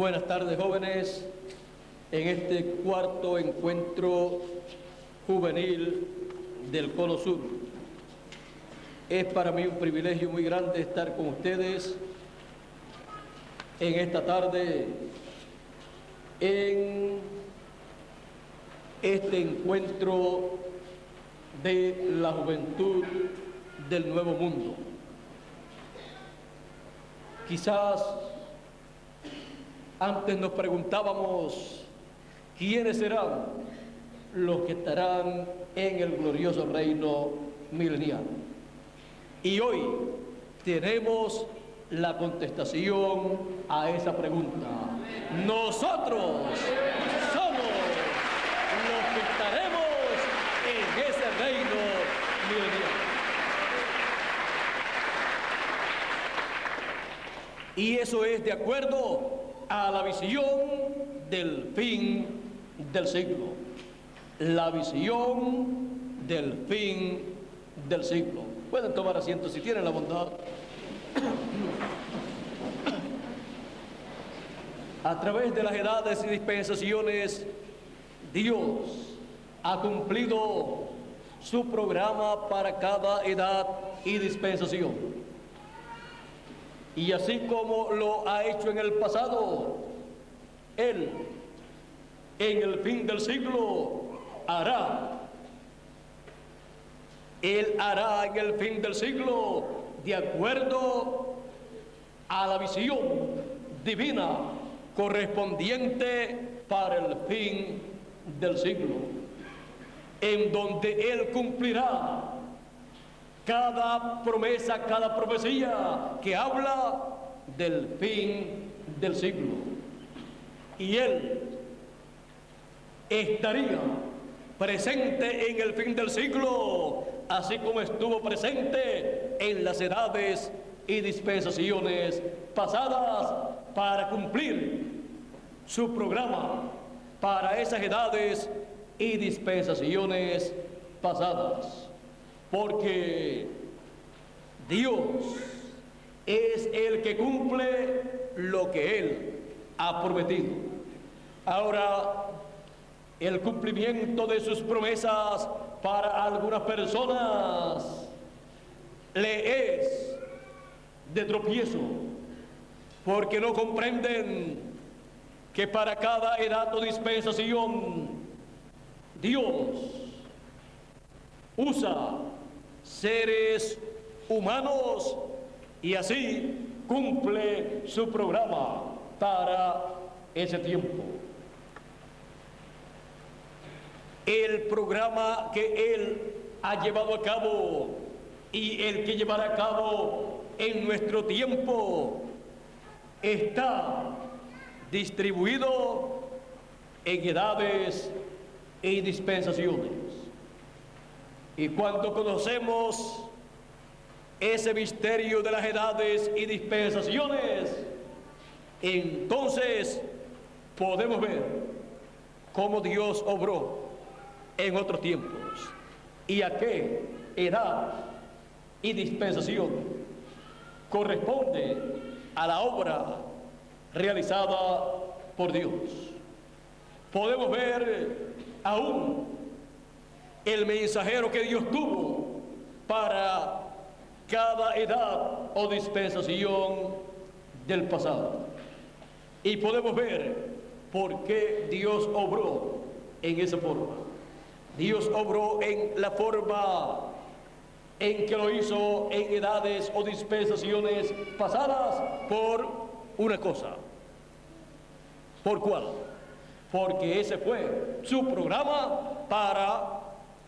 Buenas tardes, jóvenes, en este cuarto encuentro juvenil del Cono Sur. Es para mí un privilegio muy grande estar con ustedes en esta tarde, en este encuentro de la juventud del Nuevo Mundo. Quizás antes nos preguntábamos quiénes serán los que estarán en el glorioso reino milenial. Y hoy tenemos la contestación a esa pregunta. Nosotros somos los que estaremos en ese reino milenial. Y eso es de acuerdo a la visión del fin del siglo. La visión del fin del siglo. Pueden tomar asiento si tienen la bondad. A través de las edades y dispensaciones, Dios ha cumplido su programa para cada edad y dispensación. Y así como lo ha hecho en el pasado, Él, en el fin del siglo, hará. Él hará en el fin del siglo de acuerdo a la visión divina correspondiente para el fin del siglo, en donde Él cumplirá cada promesa, cada profecía que habla del fin del siglo. Y Él estaría presente en el fin del siglo, así como estuvo presente en las edades y dispensaciones pasadas para cumplir su programa para esas edades y dispensaciones pasadas. Porque Dios es el que cumple lo que Él ha prometido. Ahora, el cumplimiento de sus promesas para algunas personas le es de tropiezo, porque no comprenden que para cada edad o dispensación Dios usa seres humanos y así cumple su programa para ese tiempo. El programa que Él ha llevado a cabo y el que llevará a cabo en nuestro tiempo está distribuido en edades y dispensaciones. Y cuando conocemos ese misterio de las edades y dispensaciones, entonces podemos ver cómo Dios obró en otros tiempos y a qué edad y dispensación corresponde a la obra realizada por Dios. Podemos ver aún el mensajero que Dios tuvo para cada edad o dispensación del pasado. Y podemos ver por qué Dios obró en esa forma. Dios obró en la forma en que lo hizo en edades o dispensaciones pasadas por una cosa. ¿Por cuál? Porque ese fue su programa para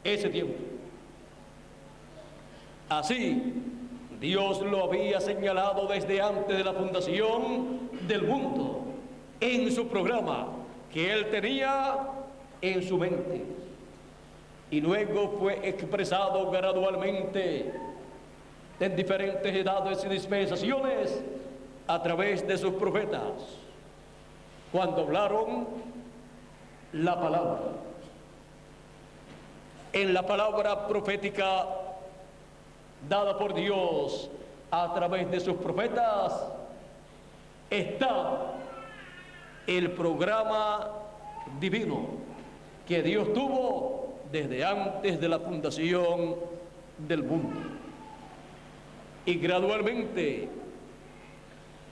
ese tiempo. Así, Dios lo había señalado desde antes de la fundación del mundo, en su programa que Él tenía en su mente. Y luego fue expresado gradualmente en diferentes edades y dispensaciones a través de sus profetas, cuando hablaron la palabra. En la palabra profética dada por Dios a través de sus profetas está el programa divino que Dios tuvo desde antes de la fundación del mundo. Y gradualmente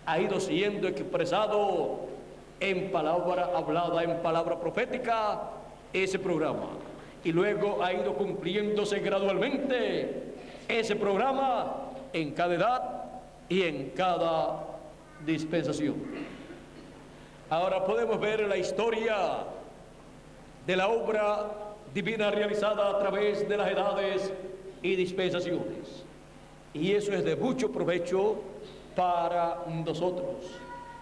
ha ido siendo expresado en palabra hablada, en palabra profética, ese programa. Y luego ha ido cumpliéndose gradualmente ese programa en cada edad y en cada dispensación. Ahora podemos ver la historia de la obra divina realizada a través de las edades y dispensaciones. Y eso es de mucho provecho para nosotros,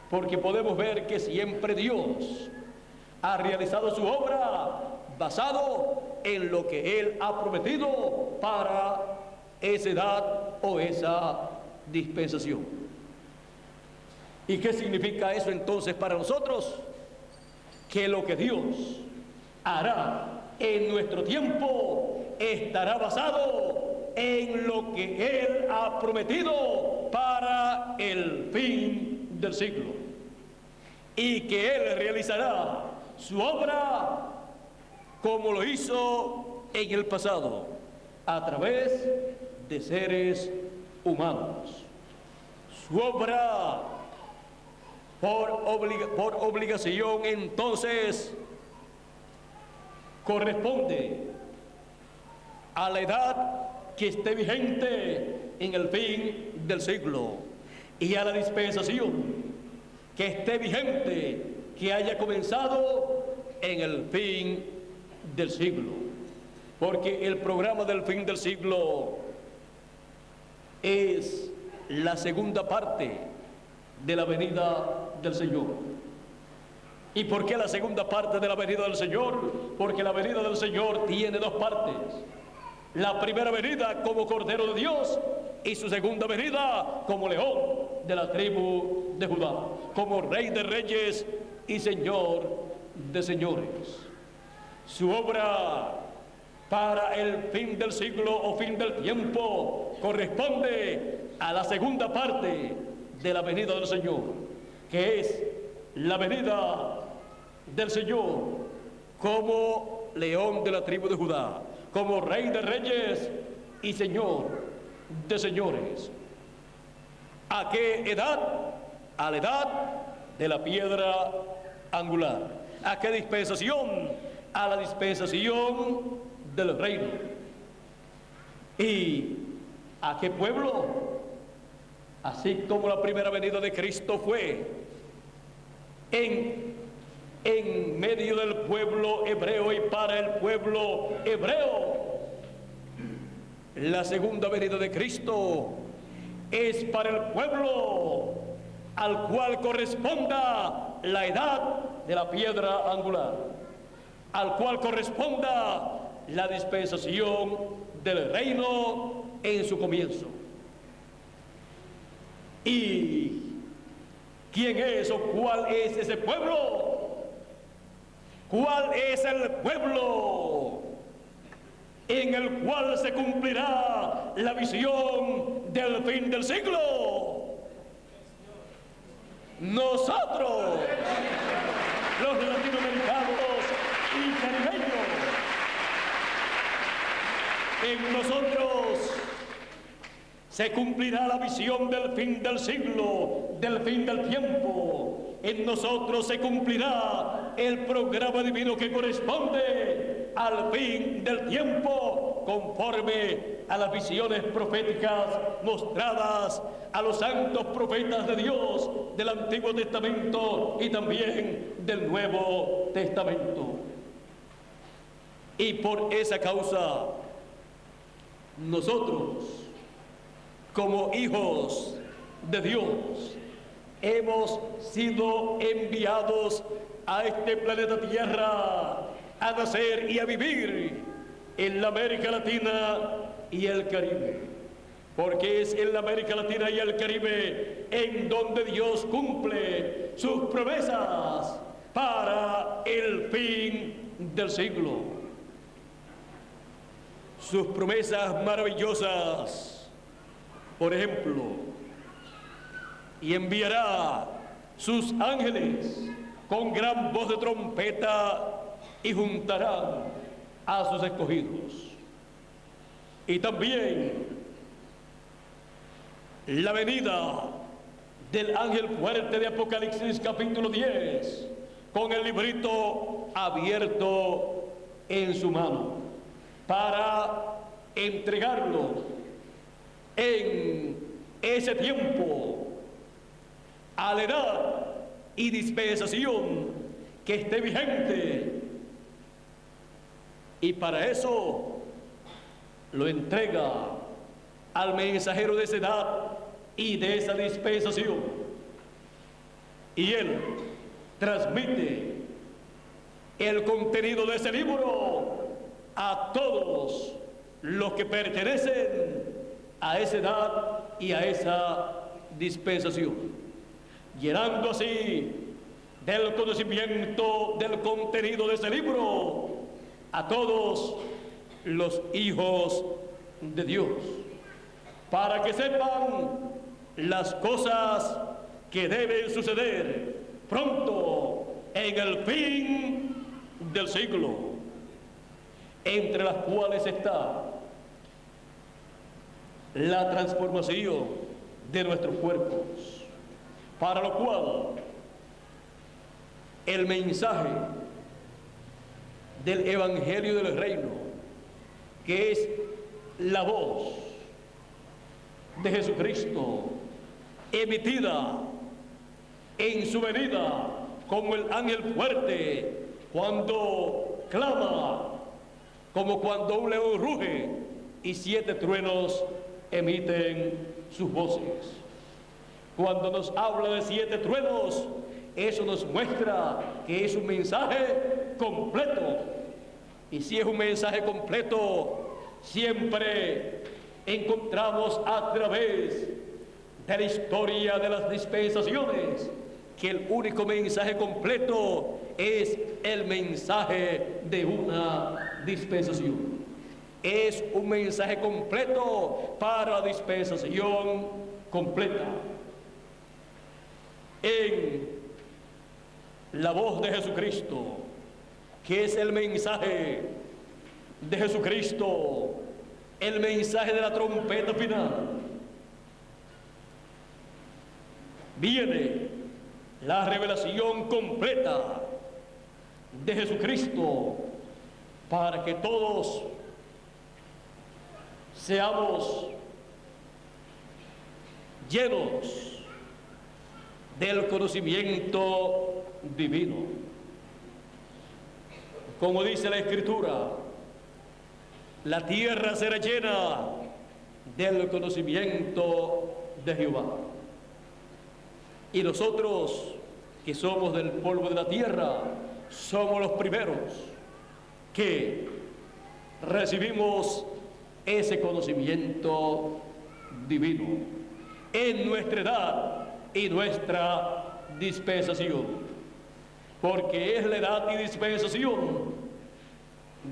porque podemos ver que siempre Dios ha realizado su obra basado en lo que Él ha prometido para esa edad o esa dispensación. ¿Y qué significa eso entonces para nosotros? Que lo que Dios hará en nuestro tiempo estará basado en lo que Él ha prometido para el fin del siglo, y que Él realizará su obra como lo hizo en el pasado, a través de seres humanos. Su obra por obligación entonces corresponde a la edad que esté vigente en el fin del siglo, y a la dispensación que esté vigente, que haya comenzado en el fin del siglo. Porque el programa del fin del siglo es la segunda parte de la venida del Señor. ¿Y por qué la segunda parte de la venida del Señor? Porque la venida del Señor tiene dos partes. La primera venida como Cordero de Dios, y su segunda venida como León de la tribu de Judá, como Rey de Reyes y Señor de Señores. Su obra para el fin del siglo o fin del tiempo corresponde a la segunda parte de la venida del Señor, que es la venida del Señor como León de la tribu de Judá, como Rey de Reyes y Señor de Señores. ¿A qué edad? A la edad de la piedra angular. ¿A qué dispensación? A la dispensación del reino. ¿Y a qué pueblo? Así como la primera venida de Cristo fue en medio del pueblo hebreo y para el pueblo hebreo, la segunda venida de Cristo es para el pueblo al cual corresponda la edad de la piedra angular, al cual corresponda la dispensación del reino en su comienzo. ¿Y quién es o cuál es ese pueblo? ¿Cuál es el pueblo en el cual se cumplirá la visión del fin del siglo? Nosotros, los latinoamericanos y caribeños. En nosotros se cumplirá la visión del fin del siglo, del fin del tiempo. En nosotros se cumplirá el programa divino que corresponde al fin del tiempo, conforme a las visiones proféticas mostradas a los santos profetas de Dios del Antiguo Testamento y también del Nuevo Testamento. Y por esa causa, nosotros, como hijos de Dios, hemos sido enviados a este planeta Tierra a nacer y a vivir en la América Latina y el Caribe, porque es en la América Latina y el Caribe en donde Dios cumple sus promesas para el fin del siglo. Sus promesas maravillosas. Por ejemplo, y enviará sus ángeles con gran voz de trompeta y juntarán a sus escogidos. Y también la venida del ángel fuerte de Apocalipsis capítulo 10, con el librito abierto en su mano, para entregarlo en ese tiempo a la edad y dispensación que esté vigente. Y para eso lo entrega al mensajero de esa edad y de esa dispensación. Y él transmite el contenido de ese libro a todos los que pertenecen a esa edad y a esa dispensación, llenando así del conocimiento del contenido de ese libro a todos los hijos de Dios, para que sepan las cosas que deben suceder pronto en el fin del siglo, entre las cuales está la transformación de nuestros cuerpos, para lo cual el mensaje del Evangelio del Reino, que es la voz de Jesucristo emitida en su venida como el ángel fuerte cuando clama, como cuando un león ruge y 7 truenos emiten sus voces. Cuando nos habla de 7 truenos, eso nos muestra que es un mensaje completo. Y si es un mensaje completo, siempre encontramos a través de la historia de las dispensaciones que el único mensaje completo es el mensaje de una dispensación. Es un mensaje completo para la dispensación completa. En la voz de Jesucristo, que es el mensaje de Jesucristo, el mensaje de la trompeta final, viene la revelación completa de Jesucristo para que todos seamos llenos del conocimiento divino. Como dice la Escritura, la tierra será llena del conocimiento de Jehová. Y nosotros, que somos del polvo de la tierra, somos los primeros que recibimos ese conocimiento divino en nuestra edad y nuestra dispensación, porque es la edad y dispensación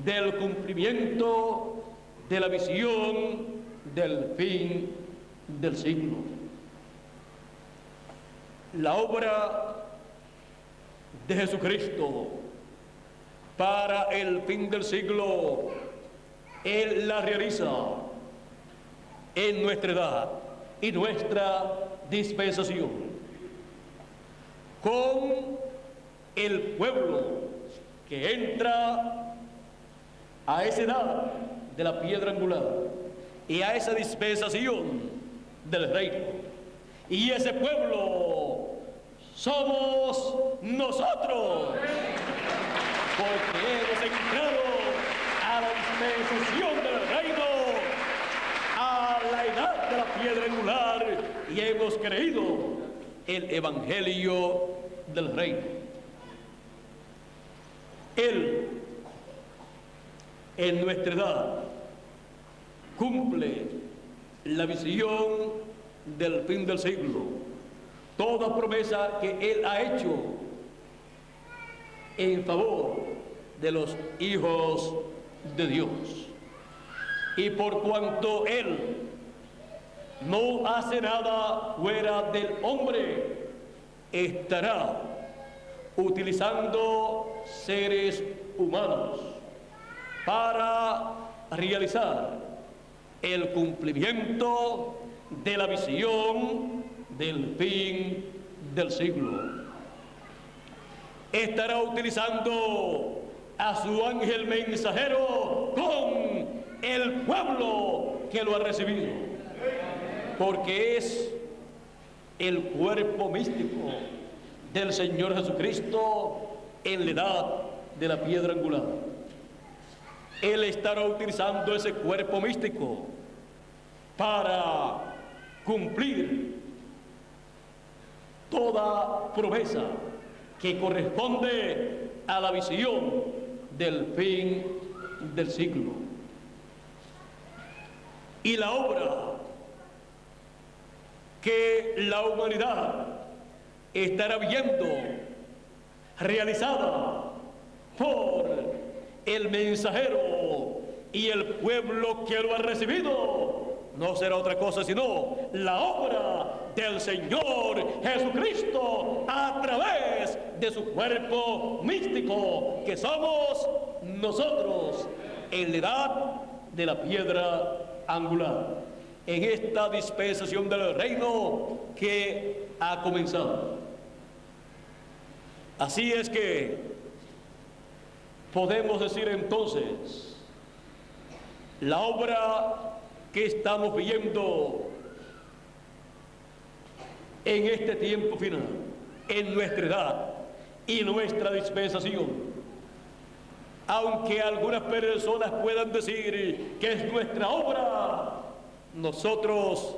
del cumplimiento de la visión del fin del siglo. La obra de Jesucristo para el fin del siglo, Él la realiza en nuestra edad y nuestra dispensación, con el pueblo que entra a esa edad de la piedra angular y a esa dispensación del reino. Y ese pueblo somos nosotros, porque hemos entrado a la dispensación del reino, a la edad de la piedra angular, y hemos creído el evangelio del reino. Él, en nuestra edad, cumple la visión del fin del siglo, toda promesa que Él ha hecho en favor de los hijos de Dios. Y por cuanto Él no hace nada fuera del hombre, estará utilizando seres humanos para realizar el cumplimiento de la visión del fin del siglo. Estará utilizando a su ángel mensajero con el pueblo que lo ha recibido, porque es el cuerpo místico del Señor Jesucristo en la edad de la piedra angular. Él estará utilizando ese cuerpo místico para cumplir toda promesa que corresponde a la visión del fin del siglo. Y la obra que la humanidad estará viendo realizada por el mensajero y el pueblo que lo ha recibido no será otra cosa sino la obra del Señor Jesucristo a través de su cuerpo místico, que somos nosotros en la edad de la piedra angular, en esta dispensación del reino que ha comenzado. Así es que podemos decir entonces, la obra que estamos viendo en este tiempo final, en nuestra edad y nuestra dispensación, aunque algunas personas puedan decir que es nuestra obra, nosotros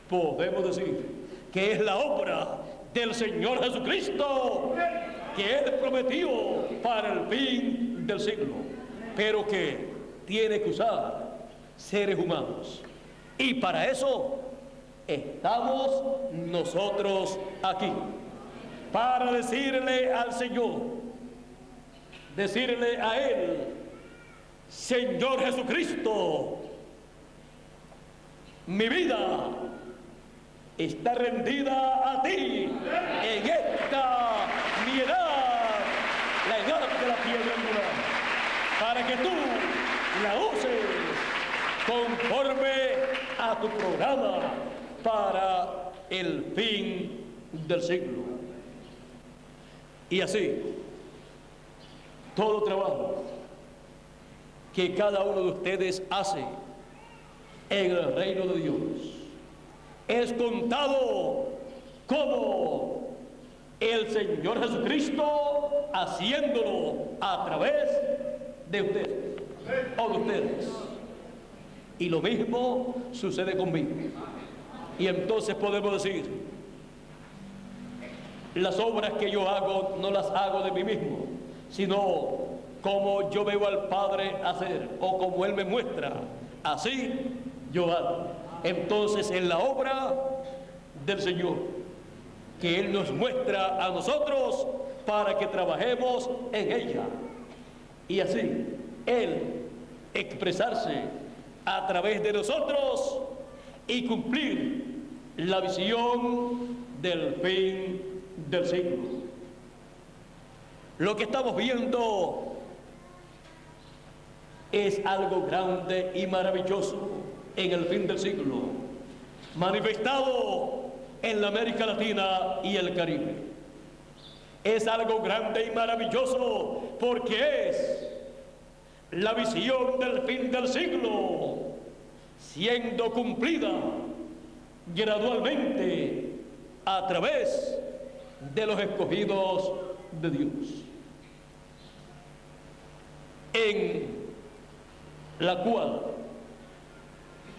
podemos decir que es la obra del Señor Jesucristo, que Él prometió para el fin del siglo, pero que tiene que usar seres humanos. Y para eso estamos nosotros aquí, para decirle al Señor, decirle a Él: Señor Jesucristo, mi vida está rendida a ti en esta mi edad, la edad de la piedra angular, para que tú la uses conforme a tu programa para el fin del siglo. Y así, todo trabajo que cada uno de ustedes hace en el reino de Dios es contado como el Señor Jesucristo haciéndolo a través de ustedes o de ustedes. Y lo mismo sucede conmigo. Y entonces podemos decir, las obras que yo hago no las hago de mí mismo, sino como yo veo al Padre hacer o como Él me muestra, así yo hago. Entonces, en la obra del Señor, que Él nos muestra a nosotros para que trabajemos en ella, y así Él expresarse a través de nosotros y cumplir la visión del fin del siglo. Lo que estamos viendo es algo grande y maravilloso en el fin del siglo, manifestado en la América Latina y el Caribe. Es algo grande y maravilloso porque es la visión del fin del siglo siendo cumplida gradualmente a través de los escogidos de Dios, en la cual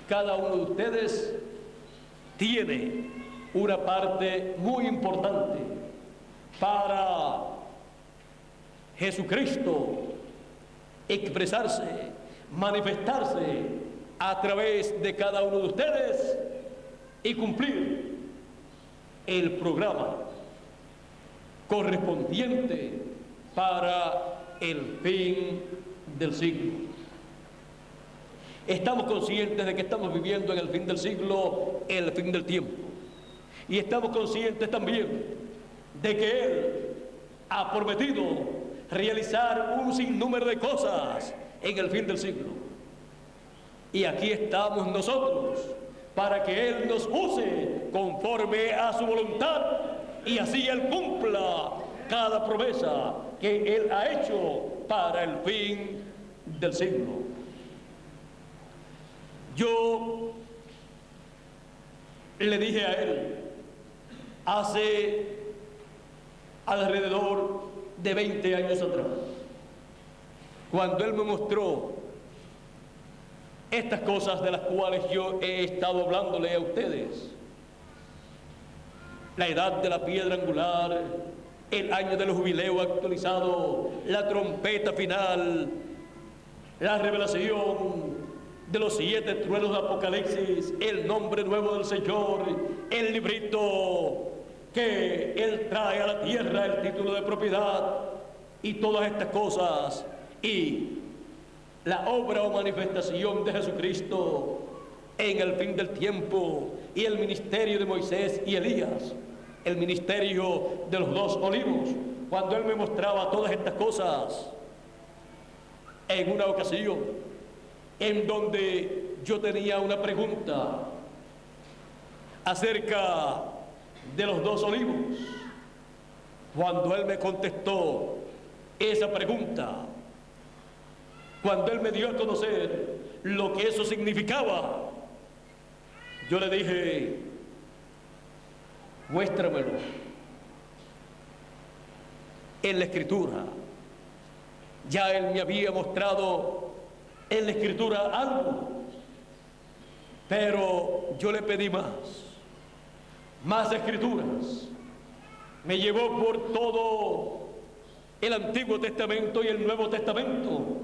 cada uno de ustedes tiene una parte muy importante para Jesucristo expresarse, manifestarse a través de cada uno de ustedes y cumplir el programa correspondiente para el fin del siglo. Estamos conscientes de que estamos viviendo en el fin del siglo, el fin del tiempo. Y estamos conscientes también de que Él ha prometido realizar un sinnúmero de cosas en el fin del siglo. Y aquí estamos nosotros para que Él nos use conforme a su voluntad y así Él cumpla cada promesa que Él ha hecho para el fin del siglo. Yo le dije a Él hace alrededor de 20 años atrás, cuando Él me mostró estas cosas de las cuales yo he estado hablándole a ustedes: la edad de la piedra angular, el año del jubileo actualizado, la trompeta final, la revelación de los 7 truenos de Apocalipsis, el nombre nuevo del Señor, el librito que Él trae a la tierra, el título de propiedad y todas estas cosas, y la obra o manifestación de Jesucristo en el fin del tiempo, y el ministerio de Moisés y Elías, el ministerio de los 2 olivos. Cuando Él me mostraba todas estas cosas, en una ocasión en donde yo tenía una pregunta acerca de los 2 olivos, cuando Él me contestó esa pregunta, cuando Él me dio a conocer lo que eso significaba, yo le dije: muéstramelo en la Escritura. Ya Él me había mostrado en la Escritura algo, pero yo le pedí más Escrituras. Me llevó por todo el Antiguo Testamento y el Nuevo Testamento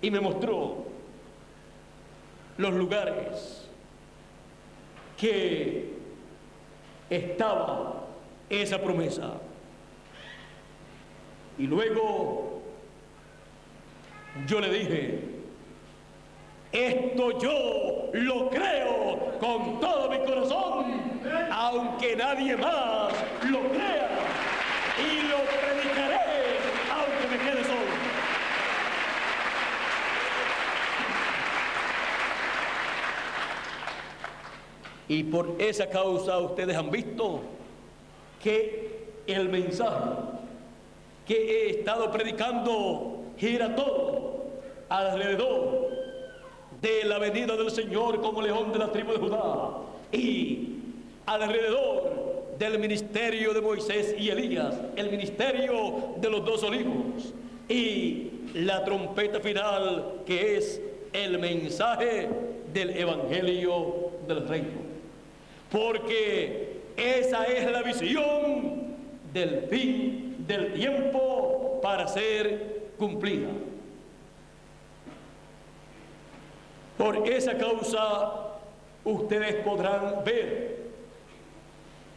y me mostró los lugares que estaba esa promesa. Y luego yo le dije: esto yo lo creo con todo mi corazón, aunque nadie más lo crea, y lo predicaré aunque me quede solo. Y por esa causa ustedes han visto que el mensaje que he estado predicando gira todo alrededor de la venida del Señor como león de la tribu de Judá, y alrededor del ministerio de Moisés y Elías, el ministerio de los 2 olivos y la trompeta final, que es el mensaje del evangelio del reino. Porque esa es la visión del fin del tiempo para ser cumplida. Por esa causa ustedes podrán ver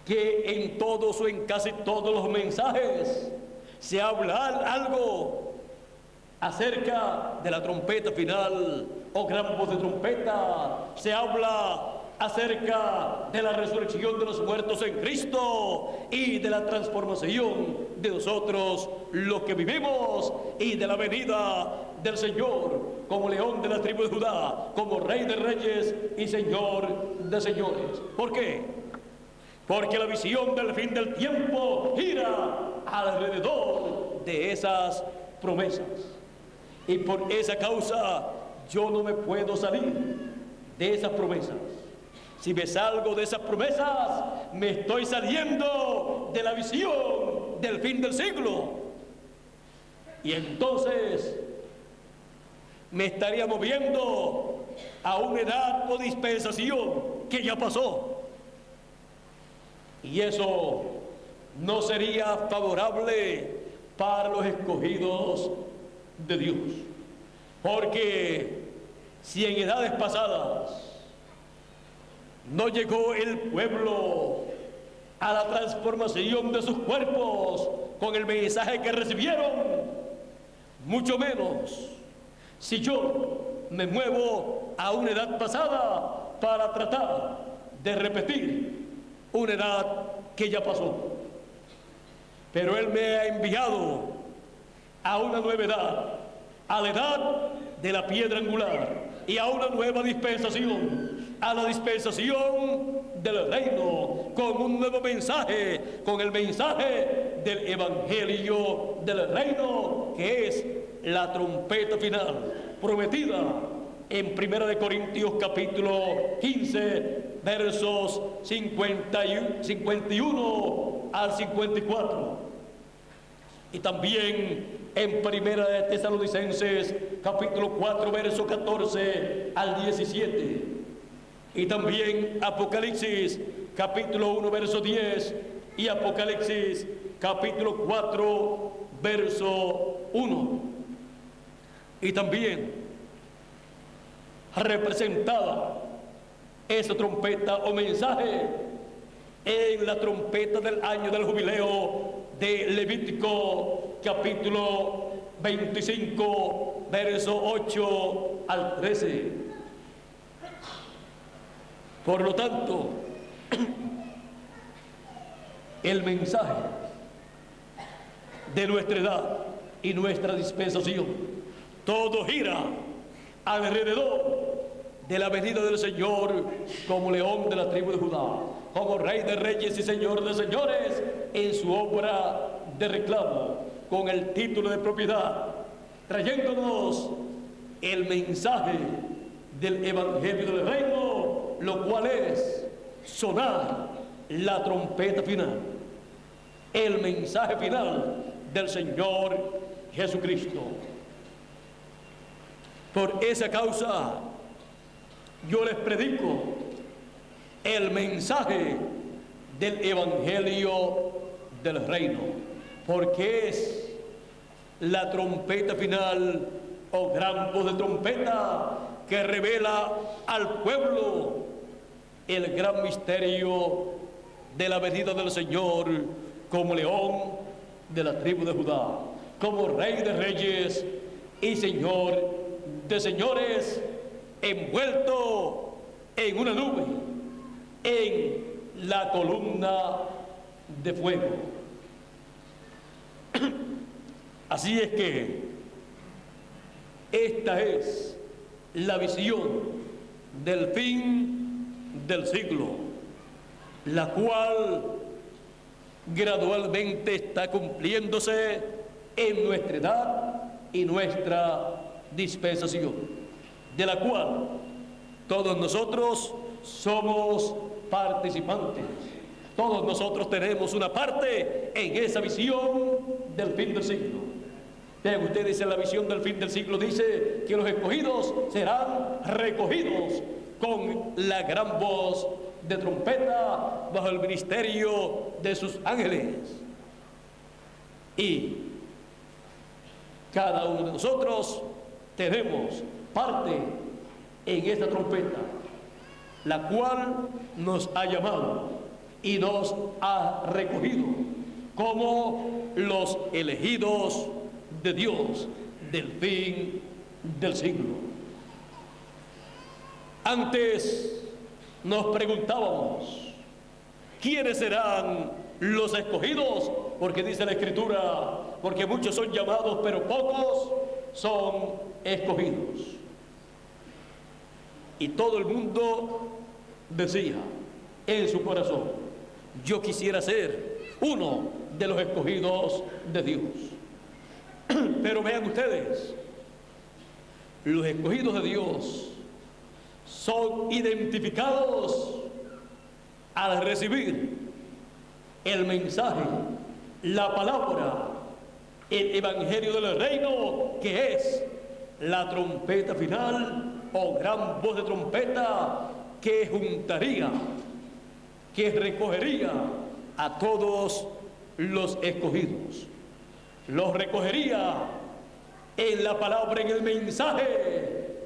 que en todos o en casi todos los mensajes se habla algo acerca de la trompeta final o gran voz de trompeta. Se habla acerca de la resurrección de los muertos en Cristo y de la transformación de nosotros los que vivimos, y de la venida del Señor como león de la tribu de Judá, como Rey de reyes y Señor de señores. ¿Por qué? Porque la visión del fin del tiempo gira alrededor de esas promesas, y por esa causa yo no me puedo salir de esas promesas. Si me salgo de esas promesas, me estoy saliendo de la visión del fin del siglo, y entonces me estaría moviendo a una edad o dispensación que ya pasó, y eso no sería favorable para los escogidos de Dios. Porque si en edades pasadas no llegó el pueblo a la transformación de sus cuerpos con el mensaje que recibieron, mucho menos si yo me muevo a una edad pasada para tratar de repetir una edad que ya pasó. pero Él me ha enviado a una nueva edad, a la edad de la piedra angular, y a una nueva dispensación, a la dispensación del reino, con un nuevo mensaje, con el mensaje del evangelio del reino, que es la trompeta final, prometida en 1 Corintios capítulo 15, versos 51 al 54. Y también en 1 Tesalonicenses capítulo 4, verso 14 al 17. Y también Apocalipsis capítulo 1, verso 10 y Apocalipsis capítulo 4, verso 1. Y también representada esa trompeta o mensaje en la trompeta del año del jubileo de Levítico capítulo 25, verso 8 al 13. Por lo tanto, el mensaje de nuestra edad y nuestra dispensación, todo gira alrededor de la venida del Señor como león de la tribu de Judá, como rey de reyes y señor de señores, en su obra de reclamo, con el título de propiedad, trayéndonos el mensaje del evangelio del reino, lo cual es sonar la trompeta final, el mensaje final del Señor Jesucristo. Por esa causa yo les predico el mensaje del evangelio del reino, porque es la trompeta final o gran voz de trompeta que revela al pueblo el gran misterio de la venida del Señor como león de la tribu de Judá, como rey de reyes y señor de señores, envuelto en una nube, en la columna de fuego. Así es que esta es la visión del fin del siglo, la cual gradualmente está cumpliéndose en nuestra edad y nuestra dispensación, de la cual todos nosotros somos participantes. Todos nosotros tenemos una parte en esa visión del fin del siglo. Vean ustedes, en la visión del fin del siglo dice que los escogidos serán recogidos con la gran voz de trompeta bajo el ministerio de sus ángeles. Y cada uno de nosotros tenemos parte en esta trompeta, la cual nos ha llamado y nos ha recogido como los elegidos de Dios del fin del siglo. Antes nos preguntábamos, ¿quiénes serán los escogidos? Porque dice la Escritura, porque muchos son llamados, pero pocos son escogidos. Y todo el mundo decía en su corazón, yo quisiera ser uno de los escogidos de Dios. Pero vean ustedes, los escogidos de Dios son identificados al recibir el mensaje, la palabra, el evangelio del reino, que es la trompeta final o gran voz de trompeta que juntaría, que recogería a todos los escogidos. Los recogería en la palabra, en el mensaje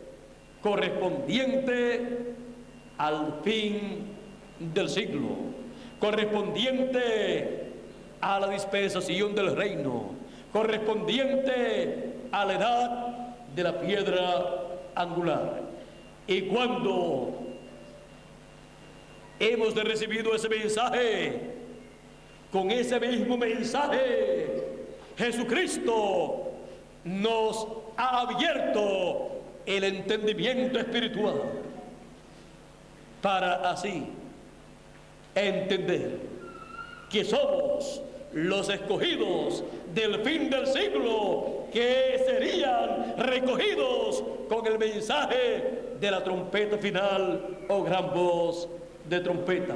correspondiente al fin del siglo, correspondiente a la dispensación del reino, correspondiente a la edad de la piedra angular. Y cuando hemos de recibido ese mensaje, con ese mismo mensaje, Jesucristo nos ha abierto el entendimiento espiritual para así entender que somos los escogidos del fin del siglo, que serían recogidos con el mensaje de la trompeta final o gran voz de trompeta.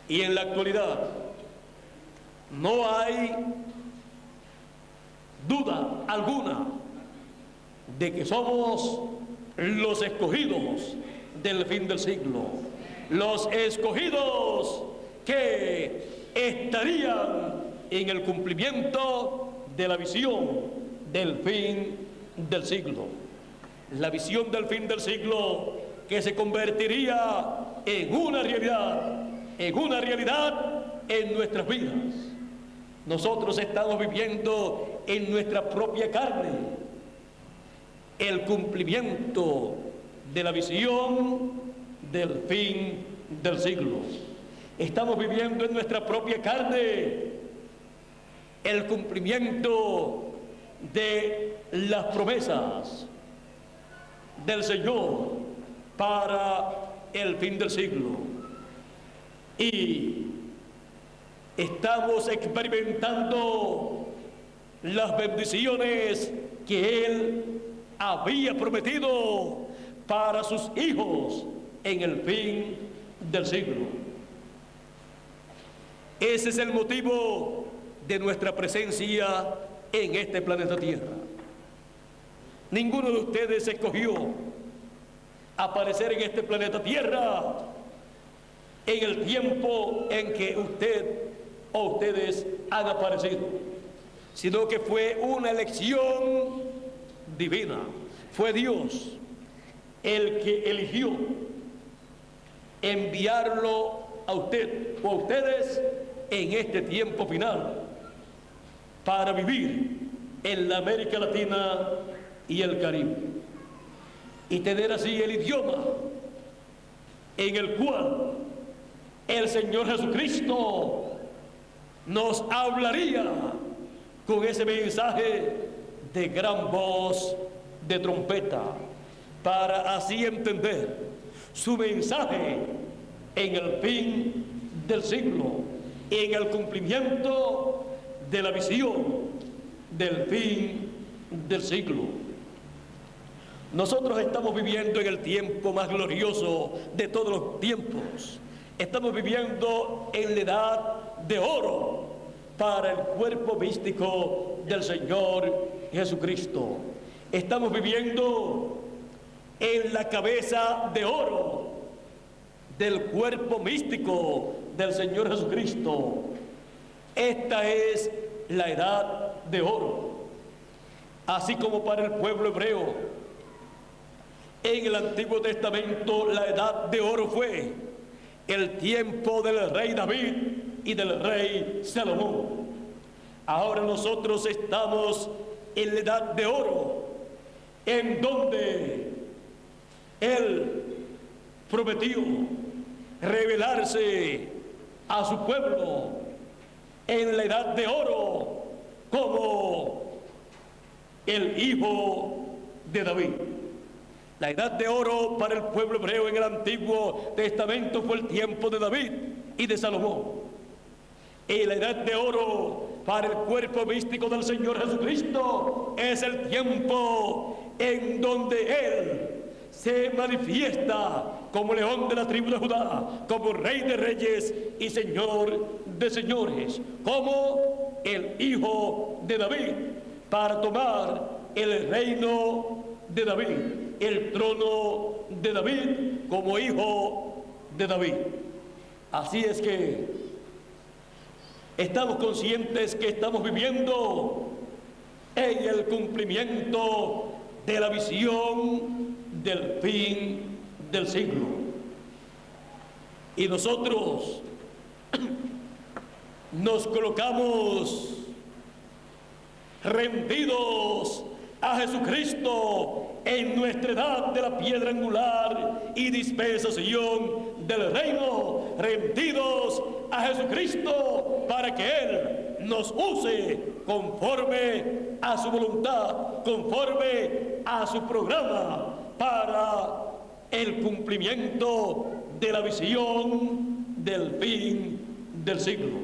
Y en la actualidad no hay duda alguna de que somos los escogidos del fin del siglo, los escogidos que estarían en el cumplimiento de la visión del fin del siglo. La visión del fin del siglo que se convertiría en una realidad en nuestras vidas. Nosotros estamos viviendo en nuestra propia carne el cumplimiento de la visión del fin del siglo. Estamos viviendo en nuestra propia carne el cumplimiento de las promesas del Señor para el fin del siglo. Y estamos experimentando las bendiciones que Él había prometido para sus hijos en el fin del siglo. Ese es el motivo de nuestra presencia en este planeta Tierra. Ninguno de ustedes escogió aparecer en este planeta Tierra en el tiempo en que usted o ustedes han aparecido, sino que fue una elección divina. Fue Dios el que eligió enviarlo a usted o a ustedes en este tiempo final para vivir en la América Latina y el Caribe y tener así el idioma en el cual el Señor Jesucristo nos hablaría con ese mensaje de gran voz de trompeta, para así entender su mensaje en el fin del siglo, en el cumplimiento de la visión del fin del siglo. Nosotros estamos viviendo en el tiempo más glorioso de todos los tiempos. Estamos viviendo en la edad de oro para el cuerpo místico del Señor Jesucristo. Estamos viviendo en la cabeza de oro del cuerpo místico del Señor Jesucristo. Esta es la edad de oro. Así como para el pueblo hebreo, en el Antiguo Testamento la edad de oro fue el tiempo del rey David y del rey Salomón. Ahora nosotros estamos en la edad de oro, en donde Él prometió revelarse a su pueblo en la edad de oro como el hijo de David. La edad de oro para el pueblo hebreo en el Antiguo Testamento fue el tiempo de David y de Salomón. Y la edad de oro para el cuerpo místico del Señor Jesucristo es el tiempo en donde Él se manifiesta como león de la tribu de Judá, como rey de reyes y señor de señores, como el hijo de David, para tomar el reino de David, el trono de David como hijo de David. Así es que estamos conscientes que estamos viviendo en el cumplimiento de la visión del fin del siglo. Y nosotros nos colocamos rendidos a Jesucristo en nuestra edad de la piedra angular y dispensación del reino, rendidos a Jesucristo para que Él nos use conforme a su voluntad, conforme a su programa, para el cumplimiento de la visión del fin del siglo.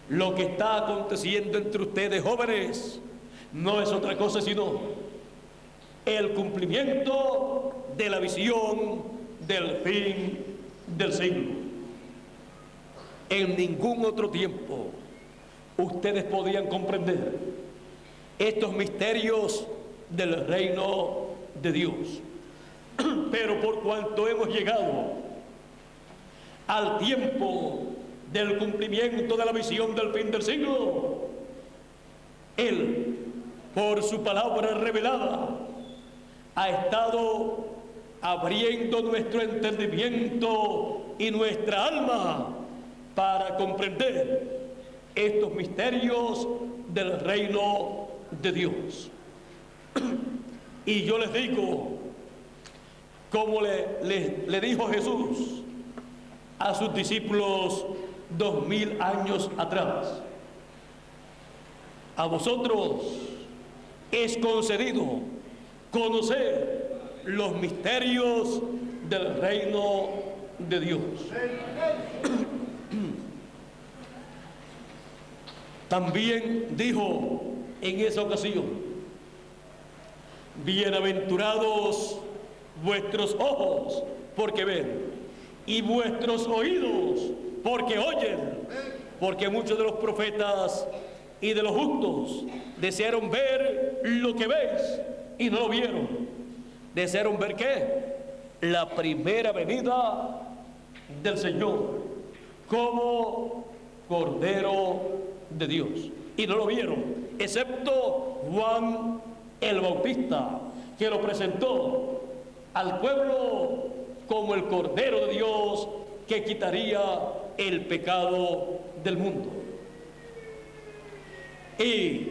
Lo que está aconteciendo entre ustedes, jóvenes, no es otra cosa sino el cumplimiento de la visión del fin del siglo. En ningún otro tiempo ustedes podían comprender estos misterios del reino de Dios. Pero por cuanto hemos llegado al tiempo del cumplimiento de la visión del fin del siglo, Él, por su palabra revelada, ha estado abriendo nuestro entendimiento y nuestra alma para comprender estos misterios del reino de Dios. Y yo les digo, como le dijo Jesús a sus discípulos 2000 años atrás: a vosotros es concedido conocer los misterios del reino de Dios. También dijo en esa ocasión: bienaventurados vuestros ojos porque ven, y vuestros oídos porque oyen, porque muchos de los profetas y de los justos desearon ver lo que veis y no lo vieron. ¿Desearon ver qué? La primera venida del Señor como Cordero de Dios, y no lo vieron, excepto Juan el Bautista, que lo presentó al pueblo como el Cordero de Dios que quitaría el pecado del mundo. Y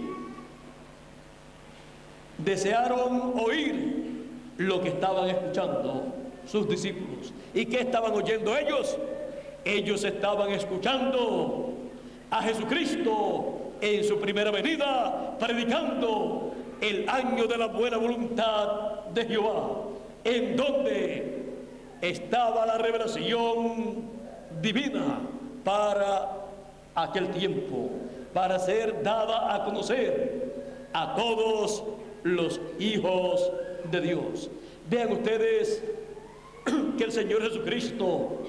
desearon oír lo que estaban escuchando sus discípulos. ¿Y qué estaban oyendo ellos? Ellos estaban escuchando a Jesucristo en su primera venida, predicando el año de la buena voluntad de Jehová, en donde estaba la revelación divina para aquel tiempo, para ser dada a conocer a todos los hijos de Dios. Vean ustedes que el Señor Jesucristo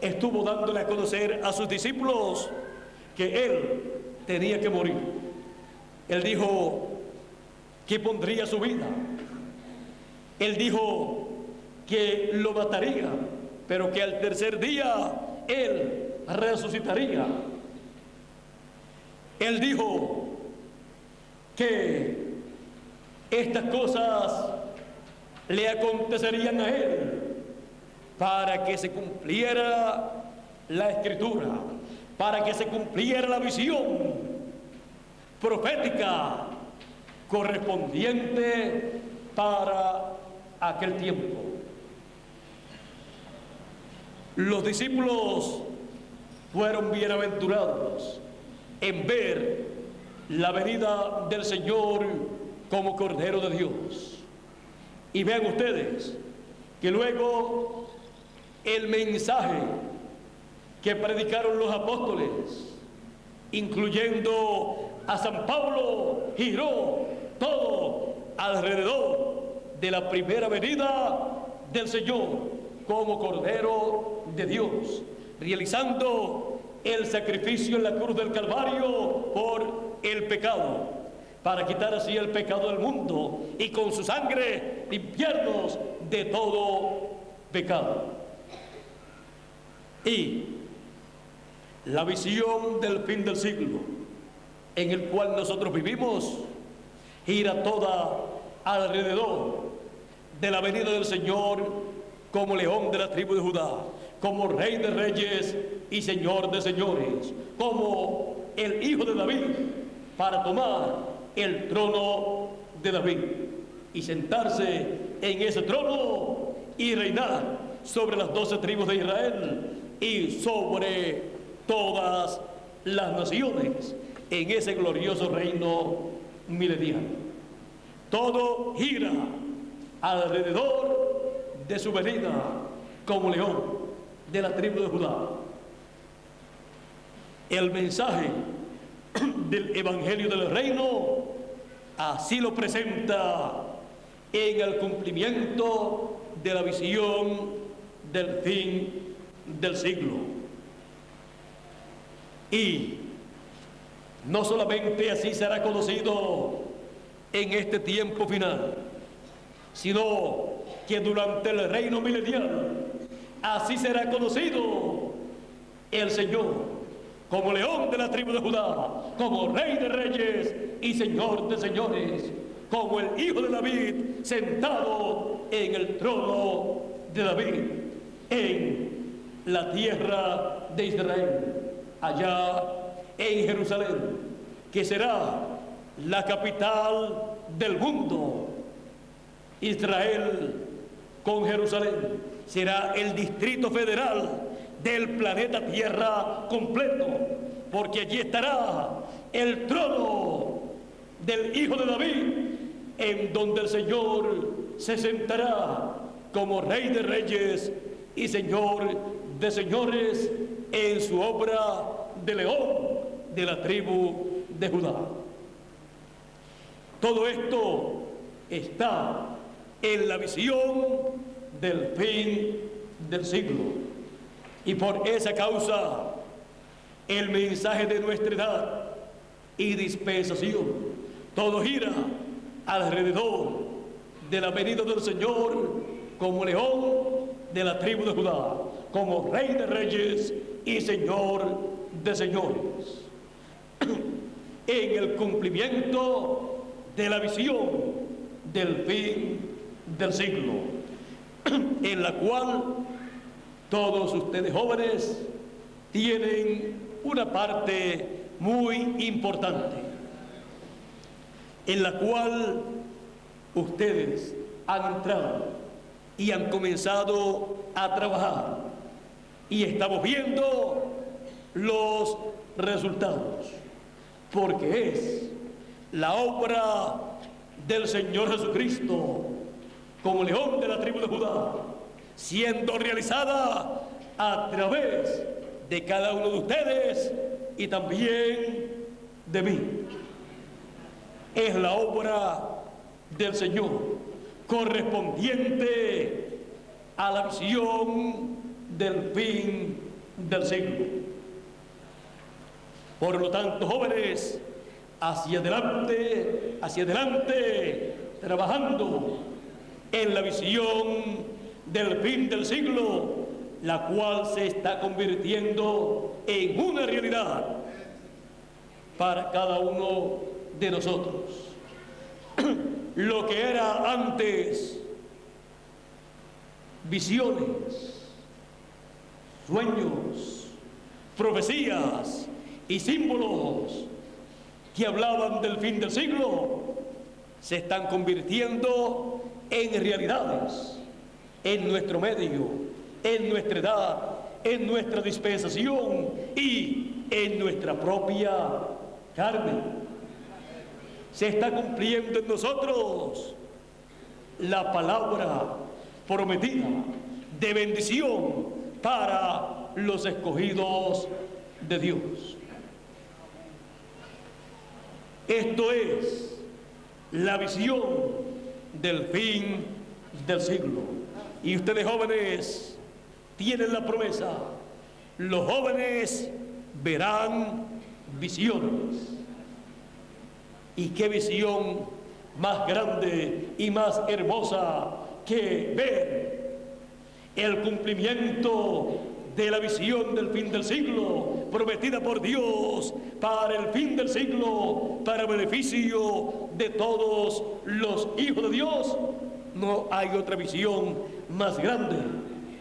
estuvo dándole a conocer a sus discípulos que Él tenía que morir. Él dijo que pondría su vida. Él dijo que lo mataría, pero que al tercer día Él resucitaría. Él dijo que estas cosas le acontecerían a Él para que se cumpliera la Escritura, para que se cumpliera la visión profética correspondiente para aquel tiempo. Los discípulos fueron bienaventurados en ver la venida del Señor como Cordero de Dios. Y vean ustedes que luego el mensaje que predicaron los apóstoles, incluyendo a San Pablo, giró todo alrededor de la primera venida del Señor como Cordero de Dios, realizando el sacrificio en la cruz del Calvario por el pecado, para quitar así el pecado del mundo y con su sangre limpiarnos de todo pecado. Y la visión del fin del siglo en el cual nosotros vivimos gira toda alrededor de la venida del Señor como león de la tribu de Judá, como rey de reyes y señor de señores, como el hijo de David, para tomar el trono de David y sentarse en ese trono y reinar sobre las 12 tribus de Israel y sobre todas las naciones en ese glorioso reino milenial. Todo gira alrededor de su venida como león de la tribu de Judá. El mensaje del Evangelio del Reino así lo presenta en el cumplimiento de la visión del fin del siglo. Y no solamente así será conocido en este tiempo final, sino que durante el reino milenial así será conocido el Señor como león de la tribu de Judá, como rey de reyes y señor de señores, como el hijo de David sentado en el trono de David en la tierra de Israel, allá en Jerusalén, que será la capital del mundo. Israel con Jerusalén será el distrito federal del planeta Tierra completo, porque allí estará el trono del hijo de David, en donde el Señor se sentará como rey de reyes y señor de señores en su obra de león de la tribu de Judá. Todo esto está en la visión del fin del siglo. Y por esa causa, el mensaje de nuestra edad y dispensación, todo gira alrededor de la venida del Señor como león de la tribu de Judá, como rey de reyes y señor de señores. En el cumplimiento de la visión del fin del siglo, en la cual todos ustedes jóvenes tienen una parte muy importante, en la cual ustedes han entrado y han comenzado a trabajar, y estamos viendo los resultados, porque es la obra del Señor Jesucristo como león de la tribu de Judá, siendo realizada a través de cada uno de ustedes y también de mí. Es la obra del Señor correspondiente a la visión del fin del siglo. Por lo tanto, jóvenes, hacia adelante, trabajando en la visión del fin del siglo, la cual se está convirtiendo en una realidad para cada uno de nosotros. Lo que era antes visiones, sueños, profecías y símbolos que hablaban del fin del siglo, se están convirtiendo en realidades en nuestro medio, en nuestra edad, en nuestra dispensación y en nuestra propia carne. Se está cumpliendo en nosotros la palabra prometida de bendición para los escogidos de Dios. Esto es la visión del fin del siglo. Y ustedes jóvenes tienen la promesa. Los jóvenes verán visiones. ¿Y qué visión más grande y más hermosa que ver el cumplimiento de la visión del fin del siglo prometida por Dios para el fin del siglo, para beneficio de todos los hijos de Dios? No hay otra visión más grande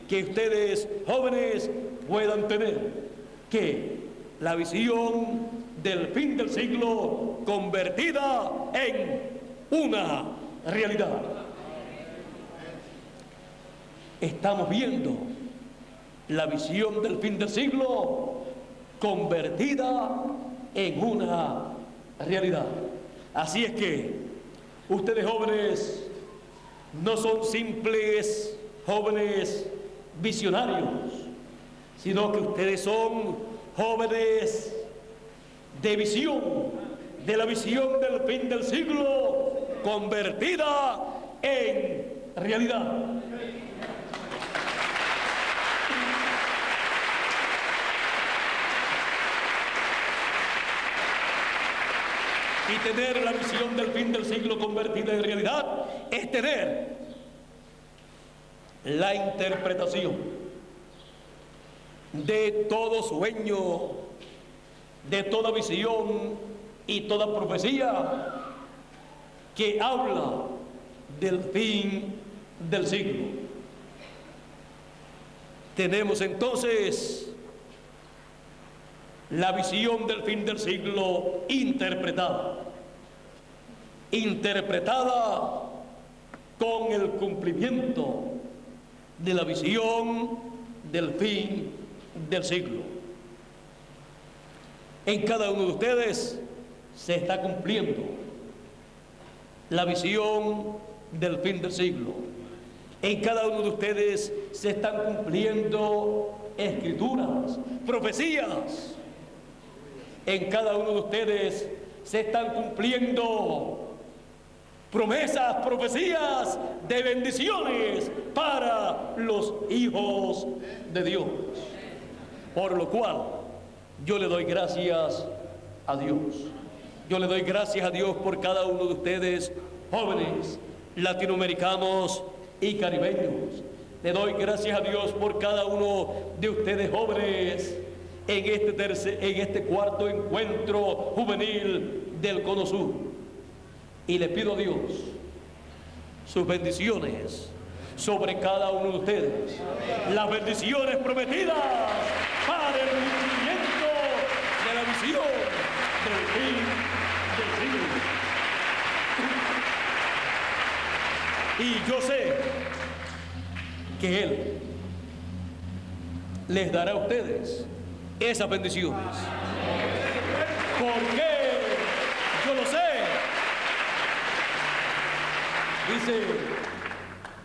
que ustedes jóvenes puedan tener que la visión del fin del siglo convertida en una realidad. Estamos viendo la visión del fin del siglo convertida en una realidad. Así es que ustedes jóvenes no son simples jóvenes visionarios, sino que ustedes son jóvenes de visión, de la visión del fin del siglo convertida en realidad. Y tener la visión del fin del siglo convertida en realidad es tener la interpretación de todo sueño, de toda visión y toda profecía que habla del fin del siglo. Tenemos entonces la visión del fin del siglo interpretada con el cumplimiento de la visión del fin del siglo. En cada uno de ustedes se está cumpliendo la visión del fin del siglo. En cada uno de ustedes se están cumpliendo escrituras, profecías. En cada uno de ustedes se están cumpliendo promesas, profecías de bendiciones para los hijos de Dios. Por lo cual, yo le doy gracias a Dios. Yo le doy gracias a Dios por cada uno de ustedes, jóvenes, latinoamericanos y caribeños. Le doy gracias a Dios por cada uno de ustedes, jóvenes, en este cuarto encuentro juvenil del Cono Sur. Y le pido a Dios sus bendiciones sobre cada uno de ustedes. Las bendiciones prometidas para el cumplimiento de la visión del fin del siglo. Y yo sé que Él les dará a ustedes esas bendiciones. ¿Por qué? Yo lo sé. Dice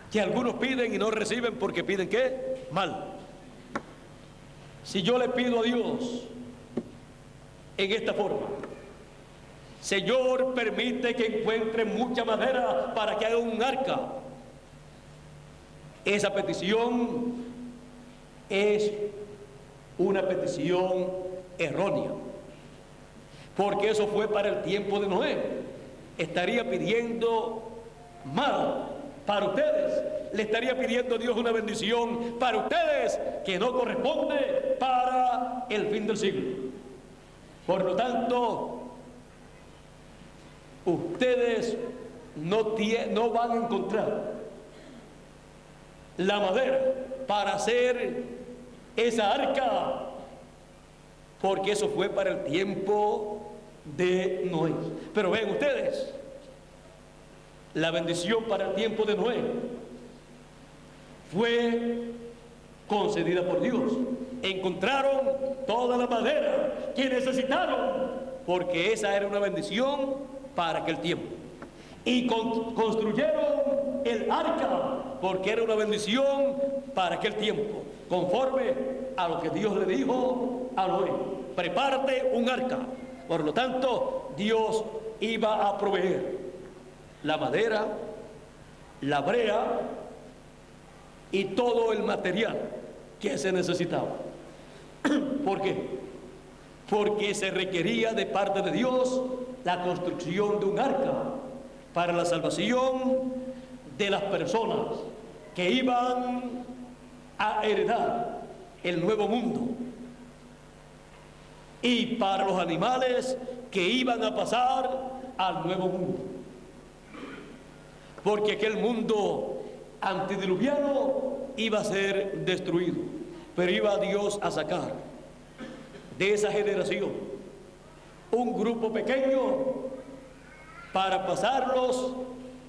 que algunos piden y no reciben porque piden ¿qué? Mal. Si yo le pido a Dios en esta forma: Señor, permite que encuentre mucha madera para que haga un arca, esa petición es una petición errónea, porque eso fue para el tiempo de Noé. Estaría pidiendo mal para ustedes, le estaría pidiendo a Dios una bendición para ustedes que no corresponde para el fin del siglo. Por lo tanto, ustedes no van a encontrar la madera para hacer esa arca, porque eso fue para el tiempo de Noé. Pero ven ustedes, la bendición para el tiempo de Noé fue concedida por Dios. Encontraron toda la madera que necesitaron, porque esa era una bendición para aquel tiempo. Y construyeron el arca, porque era una bendición para aquel tiempo, conforme a lo que Dios le dijo a Noé: prepárate un arca. Por lo tanto, Dios iba a proveer la madera, la brea y todo el material que se necesitaba. ¿Por qué? Porque se requería de parte de Dios la construcción de un arca para la salvación de las personas que iban a heredar el nuevo mundo, y para los animales que iban a pasar al nuevo mundo, porque aquel mundo antediluviano iba a ser destruido, pero iba Dios a sacar de esa generación un grupo pequeño para pasarlos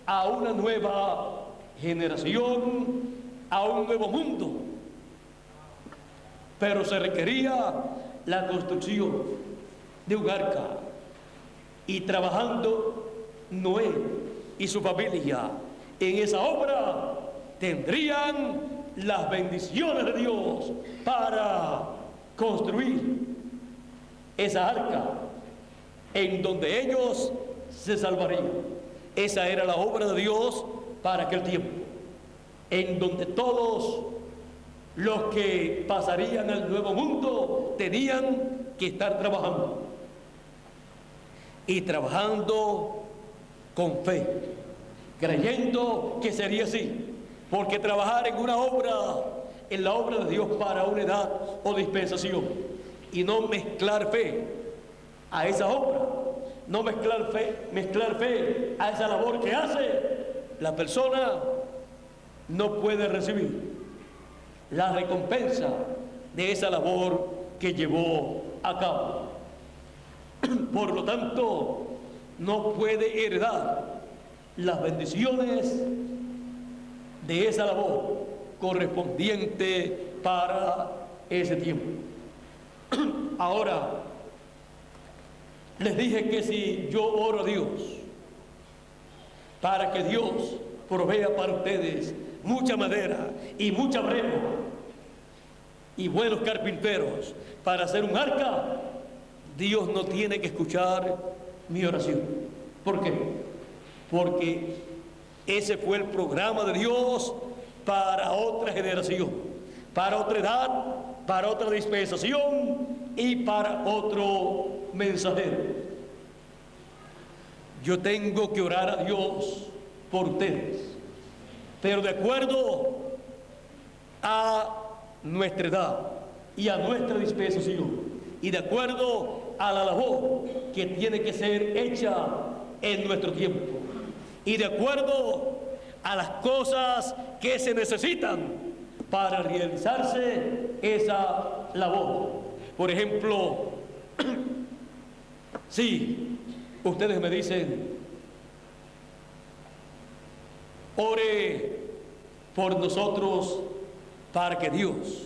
a una nueva generación, a un nuevo mundo. Pero se requería la construcción de un arca, y trabajando Noé y su familia en esa obra tendrían las bendiciones de Dios para construir esa arca en donde ellos se salvarían. Esa era la obra de Dios para aquel tiempo, en donde todos los que pasarían al nuevo mundo tenían que estar trabajando, y trabajando con fe, creyendo que sería así, porque trabajar en una obra, en la obra de Dios para una edad o dispensación, y no mezclar fe a esa obra, no mezclar fe a esa labor que hace, la persona no puede recibir la recompensa de esa labor que llevó a cabo. Por lo tanto, no puede heredar las bendiciones de esa labor correspondiente para ese tiempo. Ahora, les dije que si yo oro a Dios para que Dios provea para ustedes mucha madera y mucha breva y buenos carpinteros para hacer un arca, Dios no tiene que escuchar mi oración. ¿Por qué? Porque ese fue el programa de Dios para otra generación, para otra edad, para otra dispensación y para otro mensajero. Yo tengo que orar a Dios por ustedes, pero de acuerdo a nuestra edad y a nuestra dispensación, y de acuerdo a la labor que tiene que ser hecha en nuestro tiempo, y de acuerdo a las cosas que se necesitan para realizarse esa labor. Por ejemplo, si ustedes me dicen, ore por nosotros para que Dios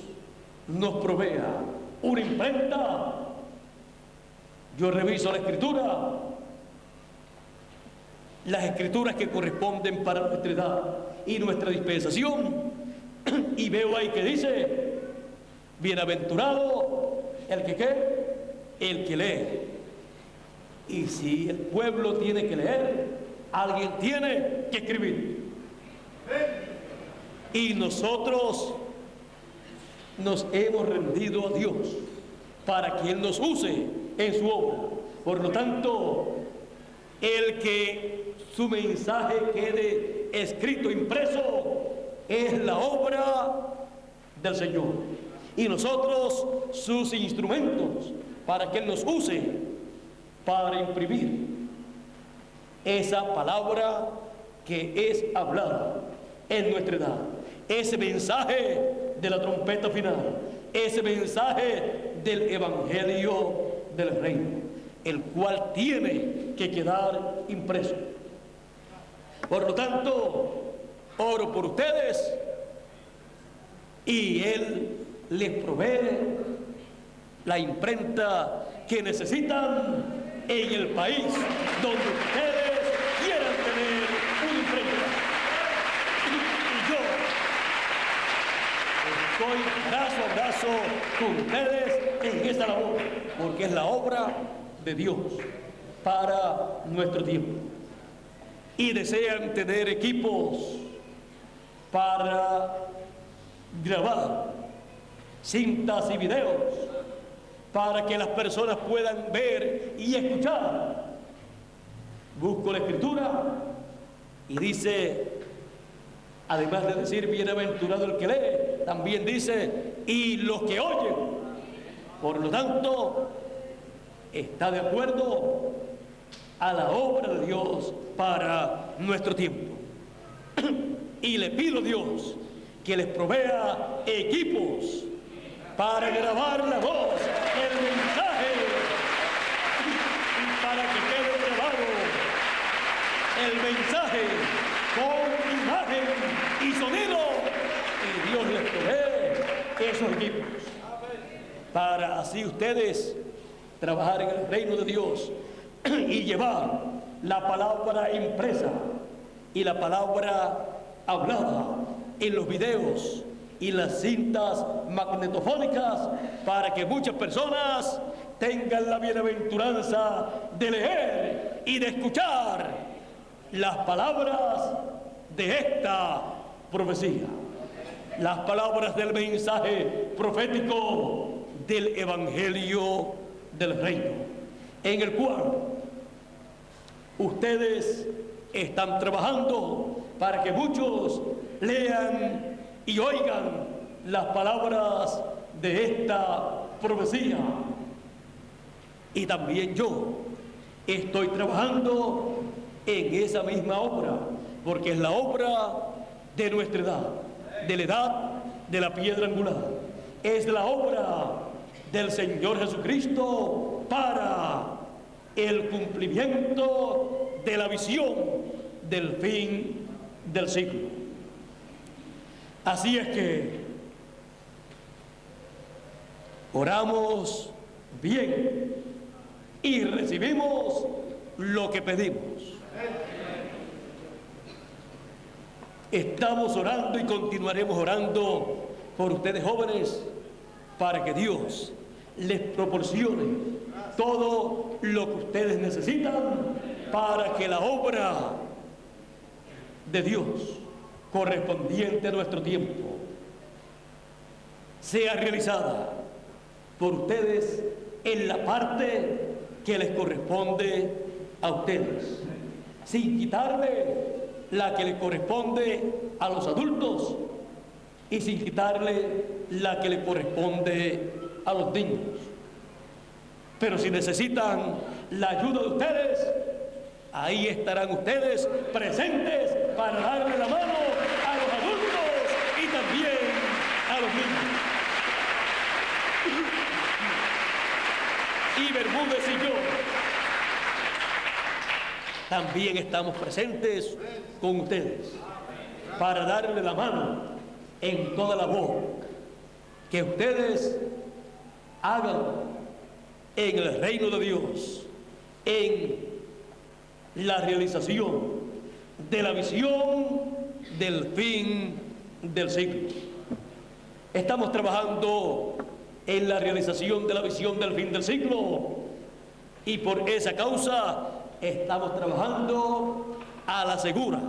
nos provea una imprenta, yo reviso la escritura, las escrituras que corresponden para nuestra edad y nuestra dispensación, y veo ahí que dice, bienaventurado el que ¿qué? El que lee. Y si el pueblo tiene que leer, alguien tiene que escribir. Y nosotros nos hemos rendido a Dios para que Él nos use en su obra. Por lo tanto, el que su mensaje quede escrito, impreso, es la obra del Señor. Y nosotros, sus instrumentos, para que Él nos use para imprimir esa palabra que es hablada en nuestra edad. Ese mensaje de la trompeta final, ese mensaje del Evangelio del Reino, el cual tiene que quedar impreso. Por lo tanto, oro por ustedes y Él les provee la imprenta que necesitan en el país donde ustedes quieran tener una imprenta. Y yo estoy brazo a brazo con ustedes en esta labor, porque es la obra de Dios para nuestro tiempo. Y desean tener equipos para grabar cintas y videos para que las personas puedan ver y escuchar. Busco la escritura y dice, además de decir bienaventurado el que lee, también dice y los que oyen. Por lo tanto, está de acuerdo a la obra de Dios para nuestro tiempo. Y le pido a Dios que les provea equipos para grabar la voz, el mensaje, y para que quede grabado el mensaje con imagen y sonido, y Dios les provee esos equipos para así ustedes trabajar en el reino de Dios y llevar la palabra impresa y la palabra hablada en los videos y las cintas magnetofónicas, para que muchas personas tengan la bienaventuranza de leer y de escuchar las palabras de esta profecía, las palabras del mensaje profético del Evangelio del Reino, en el cual ustedes están trabajando para que muchos lean y oigan las palabras de esta profecía. Y también yo estoy trabajando en esa misma obra, porque es la obra de nuestra edad, de la edad de la piedra angular. Es la obra del Señor Jesucristo para el cumplimiento de la visión del fin del siglo. Así es que oramos bien y recibimos lo que pedimos. Estamos orando y continuaremos orando por ustedes jóvenes, para que Dios les proporcione todo lo que ustedes necesitan para que la obra de Dios correspondiente a nuestro tiempo sea realizada por ustedes en la parte que les corresponde a ustedes, sin quitarle la que le corresponde a los adultos y sin quitarle la que le corresponde a los niños. Pero si necesitan la ayuda de ustedes, ahí estarán ustedes presentes para darle la mano a los adultos y también a los niños. Y Bermúdez y yo también estamos presentes con ustedes para darle la mano en toda labor que ustedes hagan en el reino de Dios, en la realización de la visión del fin del siglo. Estamos trabajando en la realización de la visión del fin del siglo, y por esa causa estamos trabajando a la segura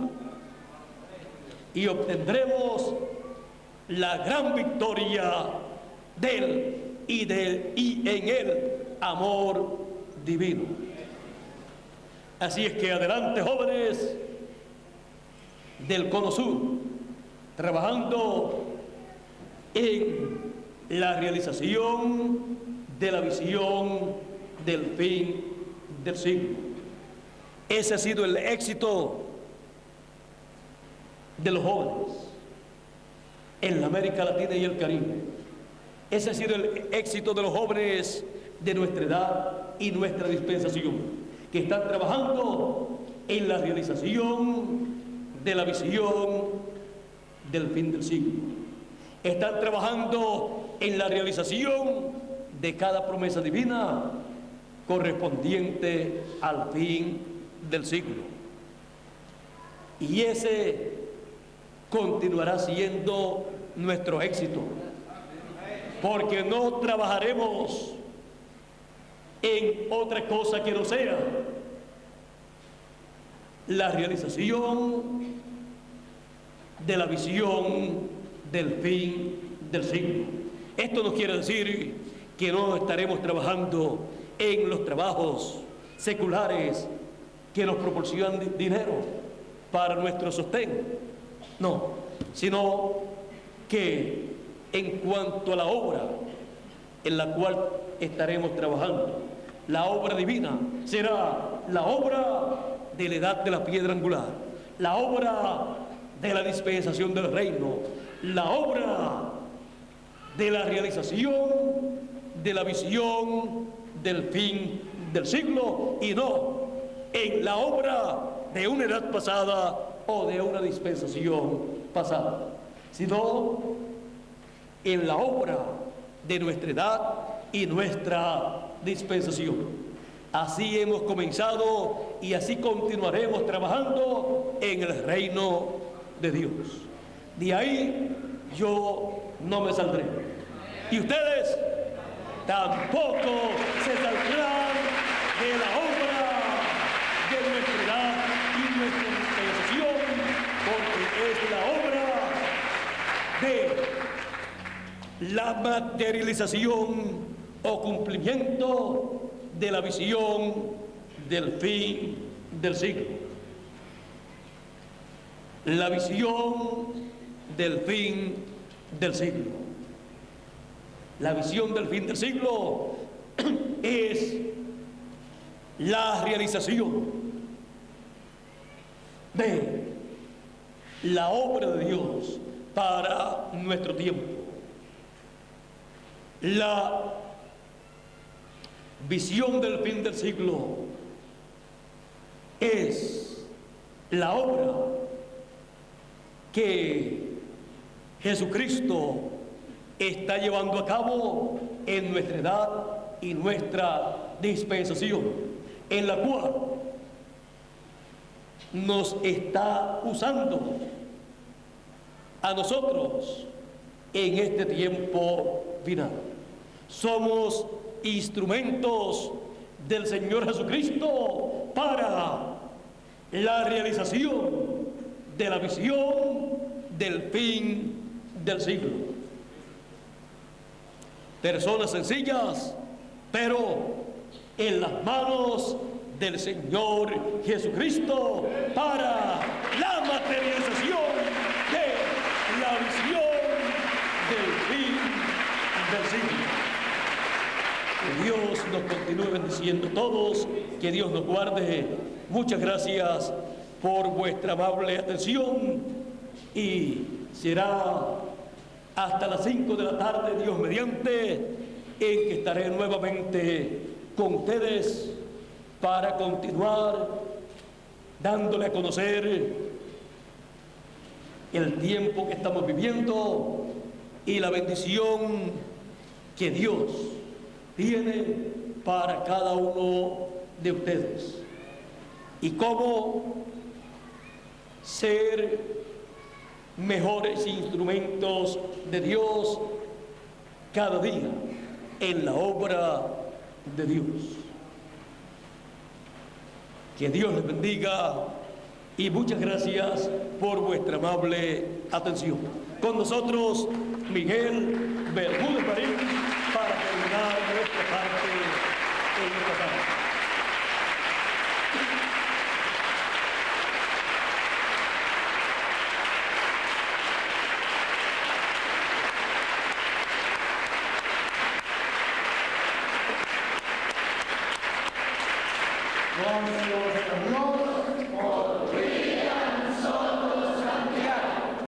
y obtendremos la gran victoria del y en el amor divino. Así es que adelante, jóvenes del Cono Sur, trabajando en la realización de la visión del fin del siglo. Ese ha sido el éxito de los jóvenes en la América Latina y el Caribe. Ese ha sido el éxito de los jóvenes de nuestra edad y nuestra dispensación, que están trabajando en la realización de la visión del fin del siglo. Están trabajando en la realización de cada promesa divina correspondiente al fin del siglo. Y ese continuará siendo nuestro éxito, porque no trabajaremos en otra cosa que no sea la realización de la visión del fin del siglo. Esto no quiere decir que no estaremos trabajando en los trabajos seculares que nos proporcionan dinero para nuestro sostén. No, sino que en cuanto a la obra en la cual estaremos trabajando, la obra divina será la obra de la edad de la piedra angular, la obra de la dispensación del reino, la obra de la realización de la visión del fin del siglo, y no en la obra de una edad pasada o de una dispensación pasada, sino en la obra de nuestra edad y nuestra dispensación. Así hemos comenzado y así continuaremos trabajando en el reino de Dios. De ahí yo no me saldré. Y ustedes tampoco se saldrán de la obra de nuestra edad y nuestra dispensación, porque es la obra de la materialización o cumplimiento de la visión del fin del siglo. La visión del fin del siglo. La visión del fin del siglo es la realización de la obra de Dios para nuestro tiempo. La visión del fin del siglo es la obra que Jesucristo está llevando a cabo en nuestra edad y nuestra dispensación, en la cual nos está usando a nosotros en este tiempo final. Somos instrumentos del Señor Jesucristo para la realización de la visión del fin del siglo. Personas sencillas, pero en las manos del Señor Jesucristo para la materialización de la visión del fin del siglo. Que Dios nos continúe bendiciendo a todos, que Dios nos guarde. Muchas gracias por vuestra amable atención y será hasta las 5 de la tarde, Dios mediante, en que estaré nuevamente con ustedes para continuar dándole a conocer el tiempo que estamos viviendo y la bendición que Dios tiene para cada uno de ustedes y cómo ser mejores instrumentos de Dios cada día en la obra de Dios. Que Dios les bendiga y muchas gracias por vuestra amable atención. Con nosotros Miguel Bermúdez Marín para terminar nuestra parte en esta tarde. Gracias a Dios.